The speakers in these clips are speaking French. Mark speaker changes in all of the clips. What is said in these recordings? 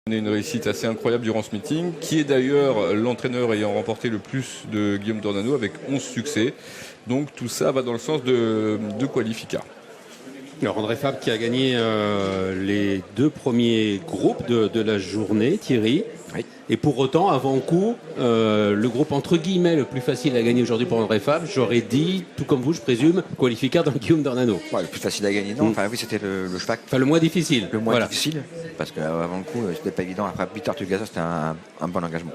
Speaker 1: Une réussite assez incroyable durant ce meeting, qui est d'ailleurs l'entraîneur ayant remporté le plus de Guillaume Dornano avec 11 succès. Donc tout ça va dans le sens de Qualifica.
Speaker 2: Alors André Fabre qui a gagné les 2 premiers groupes de la journée, Thierry.
Speaker 3: Oui.
Speaker 2: Et pour autant, avant coup, le groupe entre guillemets le plus facile à gagner aujourd'hui pour André Fabre, j'aurais dit, tout comme vous, je présume, Qualifica dans Guillaume Dornano.
Speaker 3: Ouais, le plus facile à gagner, non. Enfin oui, c'était le cheval.
Speaker 2: Enfin, le moins difficile.
Speaker 3: Le moins difficile, parce qu'avant le coup, c'était pas évident. Après Peter Tugaza, c'était un bon engagement.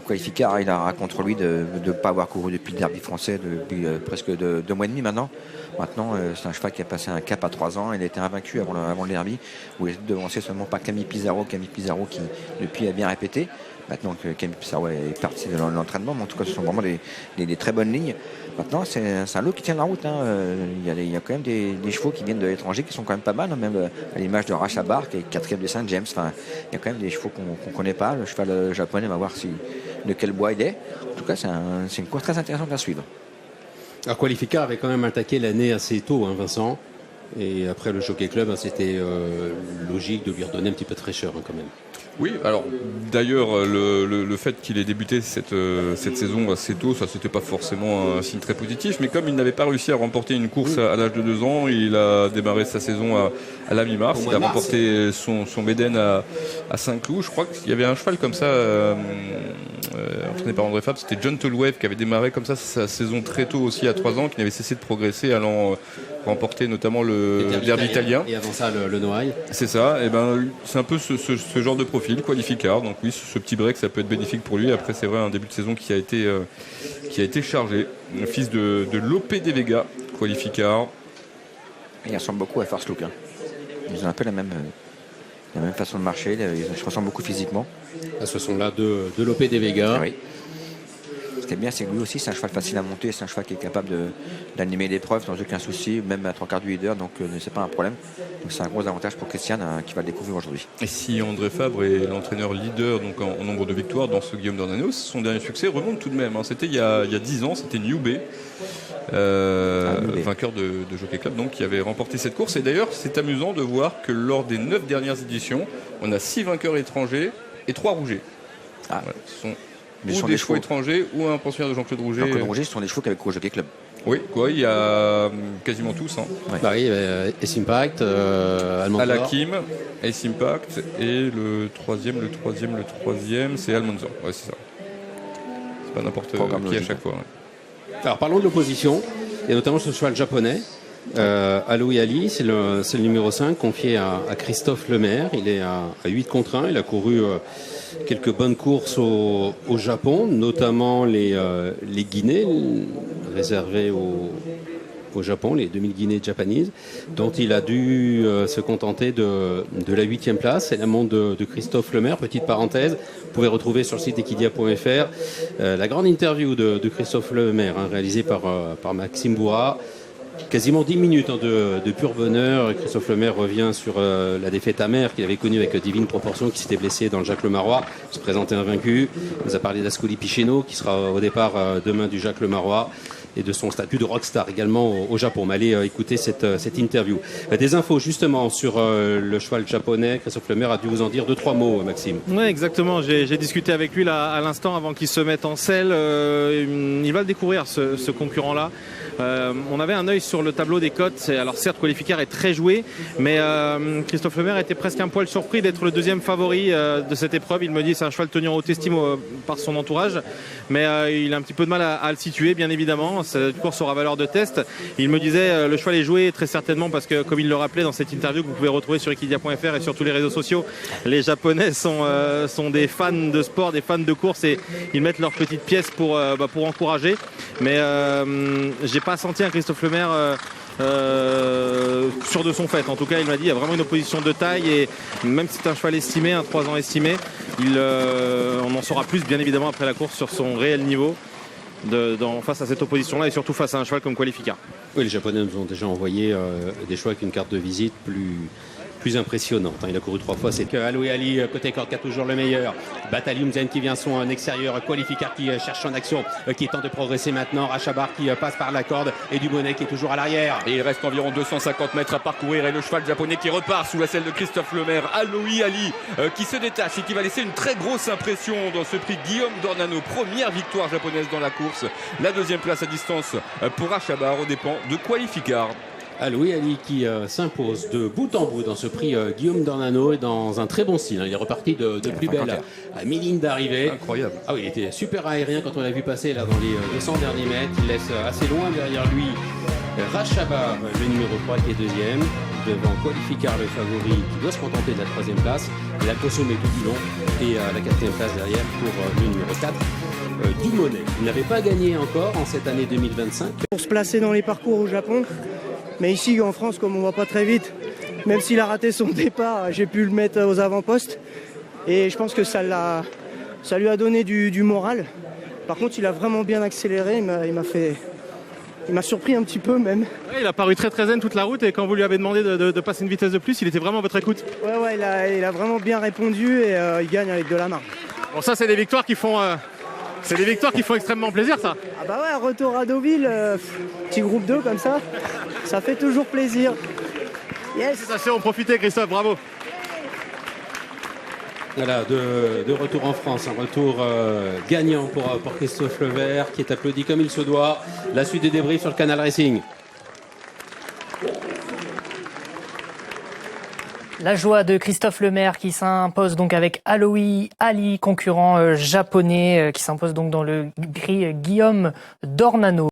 Speaker 3: Qualifica, il a contre lui de ne pas avoir couru depuis le derby français depuis presque 2 mois et demi maintenant. Maintenant, c'est un cheval qui a passé un cap à 3 ans. Il a été invaincu avant le derby, où il est devancé seulement par Camille Pizarro qui depuis a bien répété. Maintenant que Camille Pizarro est parti de l'entraînement, mais en tout cas, ce sont vraiment des très bonnes lignes. Maintenant, c'est un lot qui tient la route. Hein. Il y a quand même des chevaux qui viennent de l'étranger qui sont quand même pas mal, hein, même à l'image de Rachabar qui est 4e de Saint James. Enfin, il y a quand même des chevaux qu'on ne connaît pas. Le cheval japonais, on va voir de quel bois il est. En tout cas, c'est une course très intéressante à suivre.
Speaker 2: Alors Qualifica avait quand même attaqué l'année assez tôt, hein, Vincent. Et après le Jockey Club, c'était logique de lui redonner un petit peu de fraîcheur quand même.
Speaker 1: Oui, alors d'ailleurs le fait qu'il ait débuté cette saison assez tôt, ça c'était pas forcément un signe très positif, mais comme il n'avait pas réussi à remporter une course à l'âge de 2 ans, il a démarré sa saison à la mi-mars, il a remporté son Méden à Saint-Cloud. Je crois qu'il y avait un cheval comme ça, entraîné par André Fabre, c'était John Tolwave qui avait démarré comme ça sa saison très tôt aussi à 3 ans, qui n'avait cessé de progresser allant remporter notamment le derby italien.
Speaker 2: Et avant ça le Noailles.
Speaker 1: C'est ça, et c'est un peu ce genre de profil, Qualificar. Donc oui, ce petit break, ça peut être bénéfique pour lui. Après, c'est vrai, un début de saison qui a été chargé. Le fils de Lopé de Vega, Qualificar.
Speaker 3: Il ressemble beaucoup à First Look. Hein. Ils ont un peu la même façon de marcher. Ils se ressemblent beaucoup physiquement.
Speaker 2: Ce sont là de Lopé de Vega.
Speaker 3: Oui. Ce qui est bien, c'est que lui aussi, c'est un cheval facile à monter. C'est un cheval qui est capable d'animer l'épreuve sans aucun souci, même à 3 quarts du leader. Donc, c'est pas un problème. Donc, c'est un gros avantage pour Christian qui va le découvrir aujourd'hui.
Speaker 1: Et si André Fabre est l'entraîneur leader donc en nombre de victoires dans ce Guillaume Dornano, son dernier succès remonte tout de même. Hein. C'était il y a 10 ans, c'était New Bay. Vainqueur de Jockey Club, donc qui avait remporté cette course. Et d'ailleurs, c'est amusant de voir que lors des 9 dernières éditions, on a 6 vainqueurs étrangers et 3 rougets. Voilà, ce sont des chevaux étrangers ou un pensionnaire de Jean-Claude Rouget.
Speaker 3: Jean-Claude Rouget, ce sont des chevaux qui avaient couru au Jockey Club.
Speaker 1: Oui, quoi, il y a quasiment tous. Hein.
Speaker 2: Ouais. Paris, Ace Impact, Almanzor.
Speaker 1: Alakim, Ace Impact et le troisième, c'est Almanzor. Ouais, c'est ça. C'est pas n'importe qui à chaque fois. Ouais.
Speaker 2: Alors parlons de l'opposition, et notamment ce cheval japonais. Aloui Ali, c'est le numéro 5, confié à Christophe Lemaire. Il est à 8 contre 1. Il a couru quelques bonnes courses au Japon, notamment les Guinées réservées au Japon, les 2000 Guinées japonaises, dont il a dû se contenter de la 8e place. C'est la montre de Christophe Lemaire. Petite parenthèse, vous pouvez retrouver sur le site equidia.fr la grande interview de Christophe Lemaire, hein, réalisée par Maxime Bourra. Quasiment 10 minutes de pur bonheur. Christophe Lemaire revient sur la défaite amère qu'il avait connue avec Divine Proportion, qui s'était blessé dans le Jacques Lemarois, se présentait invaincu. Il nous a parlé d'Ascoli Piceno, qui sera au départ demain du Jacques Lemarois, et de son statut de rockstar également au Japon. Mais allez écouter cette interview. Des infos justement sur le cheval japonais. Christophe Lemaire a dû vous en dire 2-3 mots, Maxime.
Speaker 4: Oui, exactement. J'ai discuté avec lui là, à l'instant avant qu'il se mette en selle. Il va le découvrir, ce concurrent-là. On avait un œil sur le tableau des cotes. Alors certes, Qualificar est très joué, mais Christophe Lemaire était presque un poil surpris d'être le deuxième favori de cette épreuve. Il me dit c'est un cheval tenu en haute estime par son entourage, mais il a un petit peu de mal à le situer, bien évidemment. C'est une course aura valeur de test. Il me disait le cheval est joué très certainement parce que, comme il le rappelait dans cette interview que vous pouvez retrouver sur equidia.fr et sur tous les réseaux sociaux, les Japonais sont des fans de sport, des fans de course, et ils mettent leurs petites pièces pour encourager. Mais j'ai pas senti un Christophe Lemaire sûr de son fait. En tout cas, il m'a dit il y a vraiment une opposition de taille, et même si c'est un cheval estimé, un 3 ans estimé, on en saura plus bien évidemment après la course sur son réel niveau face à cette opposition-là, et surtout face à un cheval comme Qualificar.
Speaker 2: Oui, les Japonais nous ont déjà envoyé des chevaux avec une carte de visite plus impressionnante. Il a couru 3 fois. C'est que Aloui Ali, côté corde, qui a toujours le meilleur. Battalium Zen qui vient son extérieur. Qualificar qui cherche son action, qui tente de progresser maintenant. Rachabar qui passe par la corde et Dumonet qui est toujours à l'arrière.
Speaker 1: Et il reste environ 250 mètres à parcourir et le cheval japonais qui repart sous la selle de Christophe Lemaire. Aloui Ali qui se détache et qui va laisser une très grosse impression dans ce prix Guillaume Dornano. Première victoire japonaise dans la course. La deuxième place à distance pour Rachabar aux dépens de Qualificar.
Speaker 2: Aloui Ali qui s'impose de bout en bout dans ce prix Guillaume Dornano et dans un très bon style. Il est reparti de plus belle à mi-ligne d'arrivée.
Speaker 1: Incroyable.
Speaker 2: Ah oui, il était super aérien quand on l'a vu passer là dans les 200 derniers mètres. Il laisse assez loin derrière lui Rachabar, le numéro 3 qui est deuxième. Devant Qualificar, le favori qui doit se contenter de la troisième place. Il a consommé tout du long et la quatrième place derrière pour le numéro 4. Dumonet. Il n'avait pas gagné encore en cette année 2025.
Speaker 5: Pour se placer dans les parcours au Japon. Mais ici en France, comme on ne va pas très vite, même s'il a raté son départ, j'ai pu le mettre aux avant-postes. Et je pense que ça lui a donné du moral. Par contre, il a vraiment bien accéléré. Il m'a surpris un petit peu même.
Speaker 4: Ouais, il a paru très zen toute la route et quand vous lui avez demandé de passer une vitesse de plus, il était vraiment à votre écoute.
Speaker 5: Ouais, il a vraiment bien répondu et il gagne avec de la marque.
Speaker 4: Bon, ça, c'est des victoires qui font... C'est des victoires qui font extrêmement plaisir, ça.
Speaker 5: Ah bah ouais, retour à Deauville, petit groupe 2 comme ça fait toujours plaisir. Yes.
Speaker 4: Félicitations, on profitait, Christophe, bravo.
Speaker 2: Voilà, de retour en France, un retour gagnant pour Christophe Lemaire qui est applaudi comme il se doit. La suite des débriefs sur le Canal Racing.
Speaker 6: La joie de Christophe Lemaire qui s'impose donc avec Aloui Ali, concurrent japonais, qui s'impose donc dans le prix Guillaume Dornano.